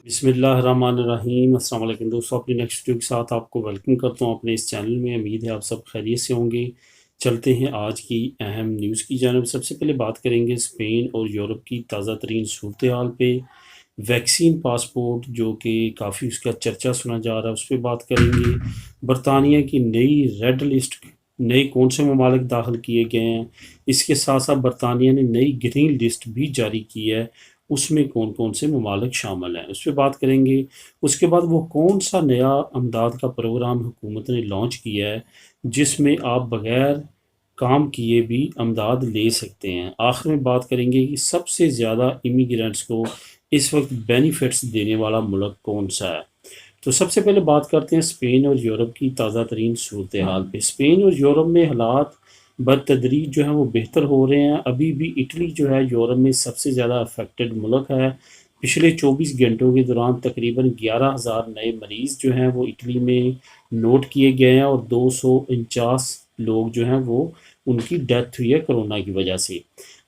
بسم اللہ الرحمن الرحیم۔ السلام علیکم دوستوں، اپنی نیکسٹ ویڈیو کے ساتھ آپ کو ویلکم کرتا ہوں اپنے اس چینل میں۔ امید ہے آپ سب خیریت سے ہوں گے۔ چلتے ہیں آج کی اہم نیوز کی جانب۔ سب سے پہلے بات کریں گے اسپین اور یورپ کی تازہ ترین صورتحال پہ۔ ویکسین پاسپورٹ جو کہ کافی اس کا چرچا سنا جا رہا ہے، اس پہ بات کریں گے۔ برطانیہ کی نئی ریڈ لسٹ، نئے کون سے ممالک داخل کیے گئے ہیں، اس کے ساتھ ساتھ برطانیہ نے نئی گرین لسٹ بھی جاری کی ہے، اس میں کون کون سے ممالک شامل ہیں اس پہ بات کریں گے۔ اس کے بعد وہ کون سا نیا امداد کا پروگرام حکومت نے لانچ کیا ہے جس میں آپ بغیر کام کیے بھی امداد لے سکتے ہیں۔ آخر میں بات کریں گے کہ سب سے زیادہ امیگرینٹس کو اس وقت بینیفٹس دینے والا ملک کون سا ہے۔ تو سب سے پہلے بات کرتے ہیں اسپین اور یورپ کی تازہ ترین صورتحال پہ۔ اسپین اور یورپ میں حالات بتدریج جو ہیں وہ بہتر ہو رہے ہیں۔ ابھی بھی اٹلی جو ہے یورپ میں سب سے زیادہ افیکٹڈ ملک ہے۔ پچھلے 24 گھنٹوں کے دوران تقریباً 11,000 نئے مریض جو ہیں وہ اٹلی میں نوٹ کیے گئے ہیں، اور 249 لوگ جو ہیں وہ ان کی ڈیتھ ہوئی ہے کرونا کی وجہ سے۔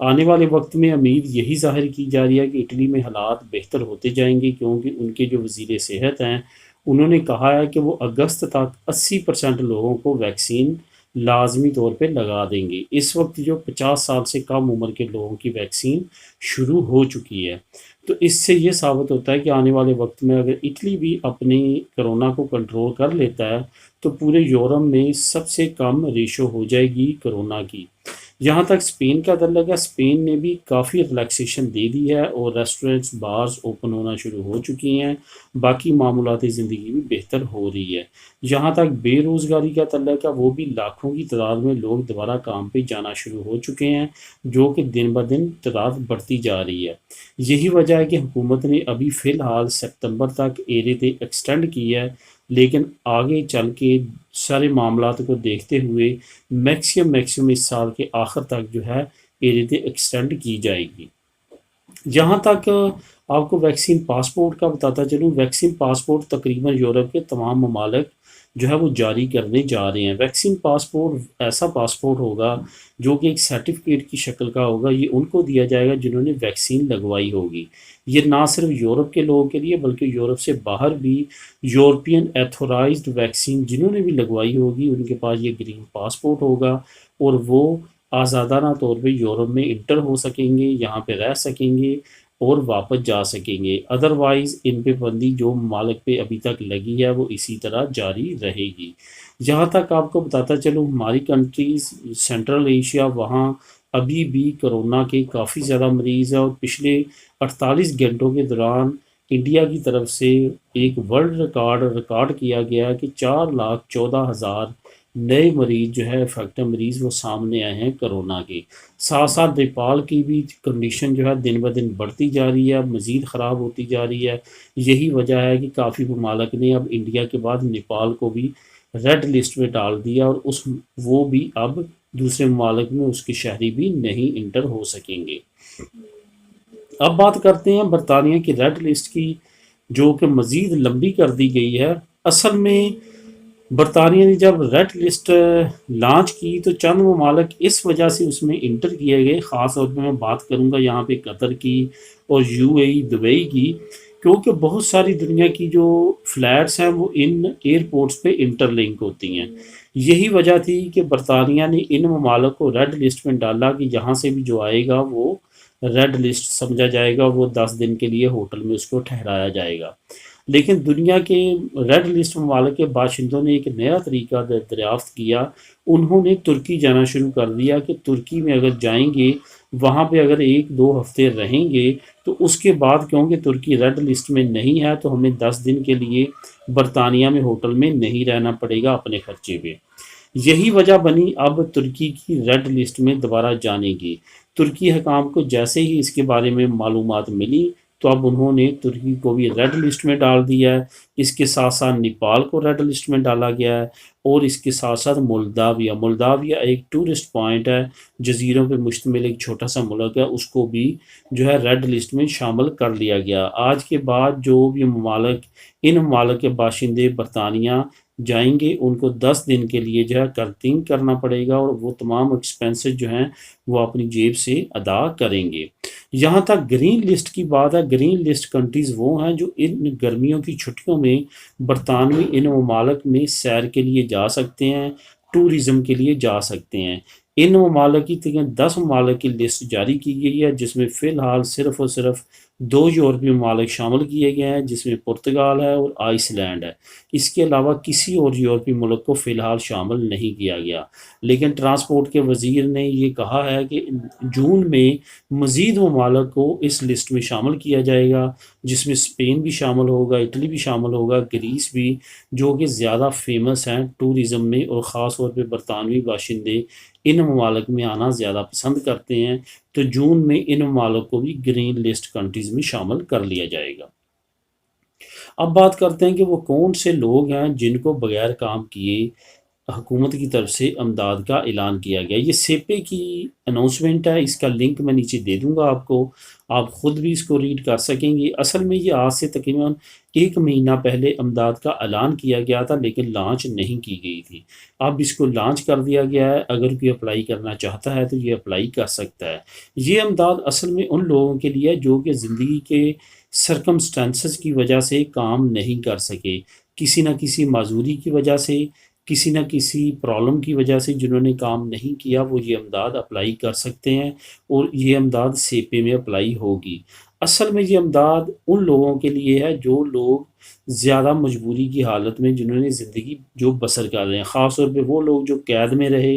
آنے والے وقت میں امید یہی ظاہر کی جا رہی ہے کہ اٹلی میں حالات بہتر ہوتے جائیں گے، کیونکہ ان کے جو وزیر صحت ہیں انہوں نے کہا ہے کہ وہ اگست تک 80% لوگوں کو ویکسین لازمی طور پہ لگا دیں گے۔ اس وقت جو 50 سال سے کم عمر کے لوگوں کی ویکسین شروع ہو چکی ہے، تو اس سے یہ ثابت ہوتا ہے کہ آنے والے وقت میں اگر اٹلی بھی اپنی کرونا کو کنٹرول کر لیتا ہے تو پورے یورپ میں سب سے کم ریشو ہو جائے گی کرونا کی۔ جہاں تک اسپین کا تعلق ہے، اسپین نے بھی کافی ریلیکسیشن دے دی ہے اور ریسٹورنٹس بارز اوپن ہونا شروع ہو چکی ہیں۔ باقی معمولاتی زندگی بھی بہتر ہو رہی ہے۔ جہاں تک بے روزگاری کا تعلق ہے، وہ بھی لاکھوں کی تعداد میں لوگ دوبارہ کام پہ جانا شروع ہو چکے ہیں، جو کہ دن بدن تعداد بڑھتی جا رہی ہے۔ یہی وجہ ہے کہ حکومت نے ابھی فی الحال ستمبر تک ایرے ایکسٹینڈ کی ہے، لیکن آگے چل کے سارے معاملات کو دیکھتے ہوئے میکسیمم اس سال کے آخر تک جو ہے ایرے ایکسٹینڈ کی جائے گی۔ جہاں تک آپ کو ویکسین پاسپورٹ کا بتاتا چلوں، ویکسین پاسپورٹ تقریباً یورپ کے تمام ممالک جو ہے وہ جاری کرنے جا رہے ہیں۔ ویکسین پاسپورٹ ایسا پاسپورٹ ہوگا جو کہ ایک سرٹیفکیٹ کی شکل کا ہوگا۔ یہ ان کو دیا جائے گا جنہوں نے ویکسین لگوائی ہوگی۔ یہ نہ صرف یورپ کے لوگوں کے لیے بلکہ یورپ سے باہر بھی یورپین ایتھورائزڈ ویکسین جنہوں نے بھی لگوائی ہوگی ان کے پاس یہ گرین پاسپورٹ ہوگا، اور وہ آزادانہ طور پہ یورپ میں انٹر ہو سکیں گے، یہاں پہ رہ سکیں گے اور واپس جا سکیں گے۔ ادروائز ان پہ بندی جو ممالک پہ ابھی تک لگی ہے وہ اسی طرح جاری رہے گی۔ جہاں تک آپ کو بتاتا چلوں، ہماری کنٹریز سینٹرل ایشیا، وہاں ابھی بھی کرونا کے کافی زیادہ مریض ہیں، اور پچھلے 48 گھنٹوں کے دوران انڈیا کی طرف سے ایک ورلڈ ریکارڈ کیا گیا کہ 4,14,000 نئے مریض جو ہے افیکٹڈ مریض وہ سامنے آئے ہیں کرونا کے۔ ساتھ ساتھ نیپال کی بھی کنڈیشن جو ہے دن بدن بڑھتی جا رہی ہے، مزید خراب ہوتی جا رہی ہے۔ یہی وجہ ہے کہ کافی ممالک نے اب انڈیا کے بعد نیپال کو بھی ریڈ لسٹ میں ڈال دیا، اور وہ بھی اب دوسرے ممالک میں اس کے شہری بھی نہیں انٹر ہو سکیں گے۔ اب بات کرتے ہیں برطانیہ کی ریڈ لسٹ کی، جو کہ مزید لمبی کر دی گئی ہے۔ اصل میں برطانیہ نے جب ریڈ لسٹ لانچ کی تو چند ممالک اس وجہ سے اس میں انٹر کیے گئے، خاص طور پہ میں بات کروں گا یہاں پہ قطر کی اور یو اے ای دبئی کی، کیونکہ بہت ساری دنیا کی جو فلائٹس ہیں وہ ان ایئرپورٹس پہ انٹر لنک ہوتی ہیں۔ یہی وجہ تھی کہ برطانیہ نے ان ممالک کو ریڈ لسٹ میں ڈالا کہ یہاں سے بھی جو آئے گا وہ ریڈ لسٹ سمجھا جائے گا، وہ 10 دن کے لیے ہوٹل میں اس کو ٹھہرایا جائے گا۔ لیکن دنیا کے ریڈ لسٹ ممالک کے باشندوں نے ایک نیا طریقہ دریافت کیا۔ انہوں نے ترکی جانا شروع کر دیا کہ ترکی میں اگر جائیں گے، وہاں پہ اگر 1-2 ہفتے رہیں گے تو اس کے بعد کیونکہ ترکی ریڈ لسٹ میں نہیں ہے تو ہمیں 10 دن کے لیے برطانیہ میں ہوٹل میں نہیں رہنا پڑے گا اپنے خرچے پہ۔ یہی وجہ بنی اب ترکی کی ریڈ لسٹ میں دوبارہ جانے کی۔ ترکی حکام کو جیسے ہی اس کے بارے میں معلومات ملی تو اب انہوں نے ترکی کو بھی ریڈ لسٹ میں ڈال دیا ہے۔ اس کے ساتھ ساتھ نیپال کو ریڈ لسٹ میں ڈالا گیا ہے، اور اس کے ساتھ ساتھ مولداویہ ایک ٹورسٹ پوائنٹ ہے، جزیروں پہ مشتمل ایک چھوٹا سا ملک ہے، اس کو بھی جو ہے ریڈ لسٹ میں شامل کر لیا گیا۔ آج کے بعد جو بھی ان ممالک کے باشندے برطانیہ جائیں گے ان کو 10 دن کے لیے جو ہے کرنٹین کرنا پڑے گا، اور وہ تمام ایکسپینسز جو ہیں وہ اپنی جیب سے ادا کریں گے۔ یہاں تک گرین لسٹ کی بات ہے، گرین لسٹ کنٹریز وہ ہیں جو ان گرمیوں کی چھٹیوں میں برطانوی ان ممالک میں سیر کے لیے جا سکتے ہیں، ٹورزم کے لیے جا سکتے ہیں۔ ان ممالک کی 10 ممالک کی لسٹ جاری کی گئی ہے، جس میں فی الحال صرف اور صرف 2 یورپی ممالک شامل کیے گئے ہیں، جس میں پرتگال ہے اور آئس لینڈ ہے۔ اس کے علاوہ کسی اور یورپی ملک کو فی الحال شامل نہیں کیا گیا، لیکن ٹرانسپورٹ کے وزیر نے یہ کہا ہے کہ جون میں مزید ممالک کو اس لسٹ میں شامل کیا جائے گا، جس میں اسپین بھی شامل ہوگا، اٹلی بھی شامل ہوگا، گریس بھی، جو کہ زیادہ فیمس ہیں ٹورزم میں، اور خاص طور پہ برطانوی باشندے ان ممالک میں آنا زیادہ پسند کرتے ہیں۔ تو جون میں ان ممالک کو بھی گرین لسٹ کنٹریز میں شامل کر لیا جائے گا۔ اب بات کرتے ہیں کہ وہ کون سے لوگ ہیں جن کو بغیر کام کیے حکومت کی طرف سے امداد کا اعلان کیا گیا۔ یہ سیپے کی اناؤنسمنٹ ہے، اس کا لنک میں نیچے دے دوں گا آپ کو، آپ خود بھی اس کو ریڈ کر سکیں گے۔ اصل میں یہ آج سے تقریباً 1 مہینہ پہلے امداد کا اعلان کیا گیا تھا، لیکن لانچ نہیں کی گئی تھی۔ اب اس کو لانچ کر دیا گیا ہے، اگر کوئی اپلائی کرنا چاہتا ہے تو یہ اپلائی کر سکتا ہے۔ یہ امداد اصل میں ان لوگوں کے لیے ہے جو کہ زندگی کے سرکمسٹانسز کی وجہ سے کام نہیں کر سکے، کسی نہ کسی معذوری کی وجہ سے، کسی نہ کسی پرابلم کی وجہ سے جنہوں نے کام نہیں کیا، وہ یہ امداد اپلائی کر سکتے ہیں، اور یہ امداد سیپے میں اپلائی ہوگی۔ اصل میں یہ امداد ان لوگوں کے لیے ہے جو لوگ زیادہ مجبوری کی حالت میں، جنہوں نے زندگی جو بسر کر رہے ہیں، خاص طور پہ وہ لوگ جو قید میں رہے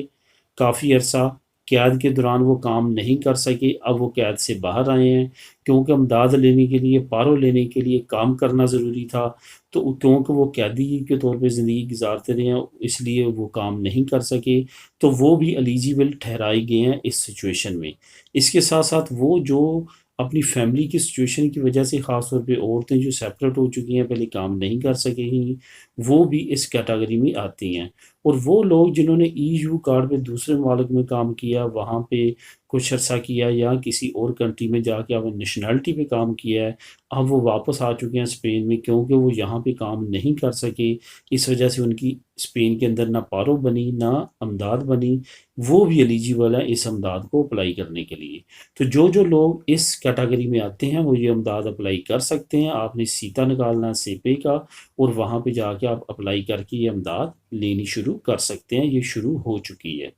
کافی عرصہ، قید کے دوران وہ کام نہیں کر سکے، اب وہ قید سے باہر آئے ہیں، کیونکہ امداد لینے کے لیے، پارو لینے کے لیے کام کرنا ضروری تھا، تو کیونکہ وہ قیدی کے طور پہ زندگی گزارتے رہے ہیں، اس لیے وہ کام نہیں کر سکے، تو وہ بھی ایلیجیبل ٹھہرائے گئے ہیں اس سچویشن میں۔ اس کے ساتھ ساتھ وہ جو اپنی فیملی کی سچویشن کی وجہ سے، خاص طور پہ عورتیں جو سیپریٹ ہو چکی ہیں، پہلے کام نہیں کر سکیں گی، وہ بھی اس کیٹاگری میں آتی ہیں۔ اور وہ لوگ جنہوں نے EU کارڈ پہ دوسرے ممالک میں کام کیا، وہاں پہ کچھ عرصہ کیا، یا کسی اور کنٹری میں جا کے اب نیشنلٹی پہ کام کیا ہے، اب وہ واپس آ چکے ہیں اسپین میں، کیونکہ وہ یہاں پہ کام نہیں کر سکے، اس وجہ سے ان کی اسپین کے اندر نہ پارو بنی نہ امداد بنی، وہ بھی ایلیجیبل ہے اس امداد کو اپلائی کرنے کے لیے۔ تو جو لوگ اس کیٹاگری میں آتے ہیں وہ یہ امداد اپلائی کر سکتے ہیں۔ آپ نے سیتا نکالنا ہے سیپے کا، اور وہاں پہ جا کے آپ اپلائی کر کے یہ امداد لینی شروع کر سکتے ہیں، یہ شروع ہو چکی ہے۔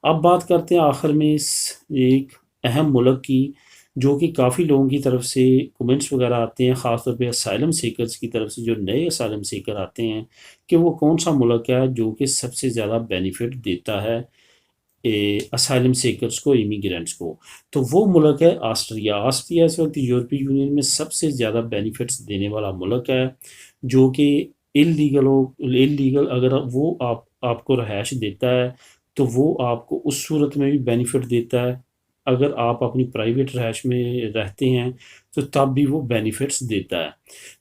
اب بات کرتے ہیں آخر میں اس ایک اہم ملک کی، جو کہ کافی لوگوں کی طرف سے کومنٹس وغیرہ آتے ہیں، خاص طور پہ اسائلم سیکرز کی طرف سے، جو نئے اسائلم سیکر آتے ہیں، کہ وہ کون سا ملک ہے جو کہ سب سے زیادہ بینیفٹ دیتا ہے اسائلم سیکرز کو، امیگرینٹس کو۔ تو وہ ملک ہے آسٹریا۔ آسٹریا اس وقت یورپی یونین میں سب سے زیادہ بینیفٹس دینے والا ملک ہے، جو کہ اللیگل اگر وہ آپ کو رہائش دیتا ہے تو وہ آپ کو اس صورت میں بھی بینیفٹ دیتا ہے، اگر آپ اپنی پرائیویٹ رہائش میں رہتے ہیں تو تب بھی وہ بینیفٹس دیتا ہے۔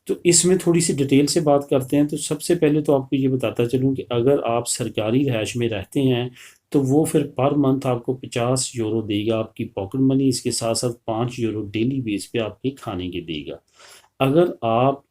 تو اس میں تھوڑی سی ڈیٹیل سے بات کرتے ہیں۔ تو سب سے پہلے تو آپ کو یہ بتاتا چلوں کہ اگر آپ سرکاری رہائش میں رہتے ہیں تو وہ پھر پر منتھ آپ کو 50 یورو دے گا، آپ کی پاکٹ منی، اس کے ساتھ ساتھ 5 یورو ڈیلی بیس پہ آپ کے کھانے کے دے گا۔ اگر آپ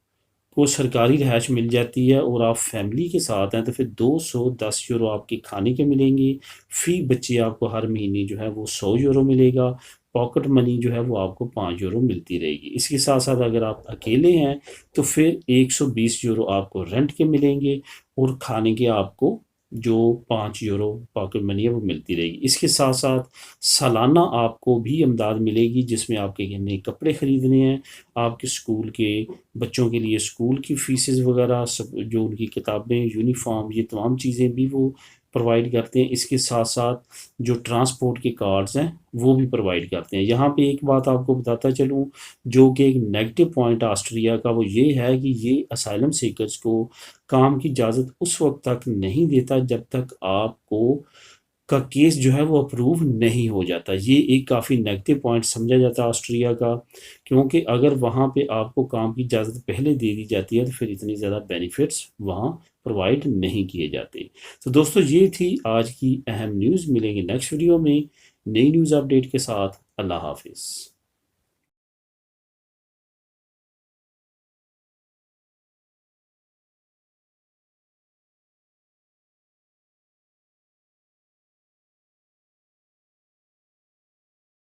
کو سرکاری رہائش مل جاتی ہے اور آپ فیملی کے ساتھ ہیں تو پھر 210 یورو آپ کے کھانے کے ملیں گے، فی بچے آپ کو ہر مہینے جو ہے وہ 100 یورو ملے گا، پاکٹ منی جو ہے وہ آپ کو 5 یورو ملتی رہے گی۔ اس کے ساتھ ساتھ اگر آپ اکیلے ہیں تو پھر 120 یورو آپ کو رینٹ کے ملیں گے، اور کھانے کے آپ کو جو 5 یورو پاکٹ منی ہے وہ ملتی رہے گی۔ اس کے ساتھ ساتھ سالانہ آپ کو بھی امداد ملے گی، جس میں آپ کے نئے کپڑے خریدنے ہیں، آپ کے اسکول کے بچوں کے لیے اسکول کی فیسز وغیرہ، جو ان کی کتابیں، یونیفارم، یہ تمام چیزیں بھی وہ پرووائڈ کرتے ہیں۔ اس کے ساتھ ساتھ جو ٹرانسپورٹ کے کارڈز ہیں وہ بھی پرووائڈ کرتے ہیں۔ یہاں پہ ایک بات آپ کو بتاتا چلوں، جو کہ ایک نیگیٹو پوائنٹ آسٹریا کا، وہ یہ ہے کہ یہ اسائلم سیکرز کو کام کی اجازت اس وقت تک نہیں دیتا جب تک آپ کا کیس جو ہے وہ اپروو نہیں ہو جاتا۔ یہ ایک کافی نیگیٹو پوائنٹ سمجھا جاتا ہے آسٹریا کا، کیونکہ اگر وہاں پہ آپ کو کام کی اجازت پہلے دے دی جاتی ہے تو پھر اتنی زیادہ بینیفٹس وہاں پرووائڈ نہیں کیے جاتے۔ تو دوستو یہ تھی آج کی اہم نیوز۔ ملیں گے نیکسٹ ویڈیو میں نئی نیوز اپڈیٹ کے ساتھ۔ اللہ حافظ۔